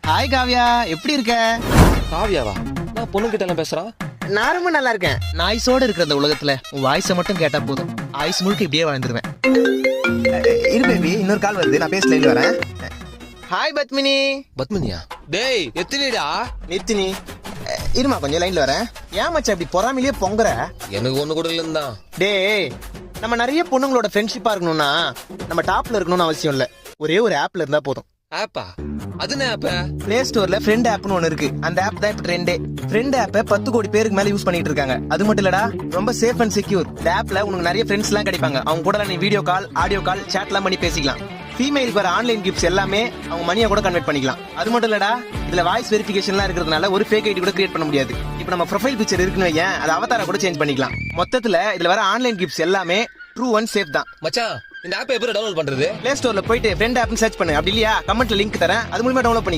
Hi Kavya, எப்படி இருக்க? காவியாவா? நான் பொண்ணு கிட்ட எல்லாம் பேசுறான். நான் ரொம்ப நல்லா இருக்கேன். நாய்ஸோட இருக்கிற இந்த உலகத்துல உன் வாய்ஸை மட்டும் கேட்டா போதும், ஆயுஸ் முழுக்க இப்படியே வாழ்ந்துருவேன். இரு பேபி, இன்னொரு கால் வருது, நான் பேச லைன்ல வரேன். ஹாய் பத்மினி. பத்மினியா? டேய் எத்தினிடா? நித்தினி, இருமா கொஞ்சம் லைன்ல வரேன். ஏன் மச்சான் இப்படி பொறாமையிலேயே பொங்குற? எனக்கு ஒண்ணு கூட இல்லைன்னு தான். டேய், நம்ம நிறைய பொண்ணுங்களோட ஃப்ரெண்ட்ஷிப்பா இருக்கணும்னா நம்ம டாப்ல இருக்கணும்னு அவசியம் இல்ல, ஒரே ஒரு ஆப்ல இருந்தா போதும். ஆப்பா? அது என்ன ஆப்? பிளே ஸ்டோர்ல ஃப்ரெண்ட் ஆப்னு ஒன்னு இருக்கு. அந்த ஆப் தான் இப்ப ட்ரெண்டே. ஃப்ரெண்ட் ஆப்பை 10 கோடி பேருக்கு மேல யூஸ் பண்ணிட்டு இருக்காங்க. அது மட்டும் இல்லடா, ரொம்ப சேஃப் அண்ட் செக்யூர். இந்த ஆப்ல உனக்கு நிறைய ஃப்ரெண்ட்ஸ் எல்லாம் கிடைப்பாங்க. அவங்க கூட நீ video call, audio call, chat எல்லாம் பண்ணி பேசிக்கலாம். ஃபீமேலுக்கு வர ஆன்லைன் கிஃப்ட்ஸ் எல்லாமே அவங்க மணியா கூட கன்வெர்ட் பண்ணிக்கலாம். அது மட்டும் இல்லடா, இதுல வாய்ஸ் வெரிஃபிகேஷன் எல்லாம் இருக்கிறதுனால ஒரு ஃபேக் ஐடி கூட கிரியேட் பண்ண முடியாது. இப்போ நம்ம ப்ரொஃபைல் பிக்சர் இருக்குன்னு வையேன், அது அவதார கூட சேஞ்ச் பண்ணிக்கலாம். மொத்தத்துல இதுல வர ஆன்லைன் கிஃப்ட்ஸ் எல்லாமே ட்ரூ அண்ட் சேஃப் தான். மச்சான், இந்த ஆப்பை எப்படி டவுன்லோட் பண்றது? பிளே ஸ்டோர்ல போயிட்டு ஃப்ரெண்ட் ஆப்னு சர்ச் பண்ணு. அப்படி இல்லையா, கமெண்ட்ல லிங்க் தரேன், அது மூலமா டவுன்லோட் பண்ணி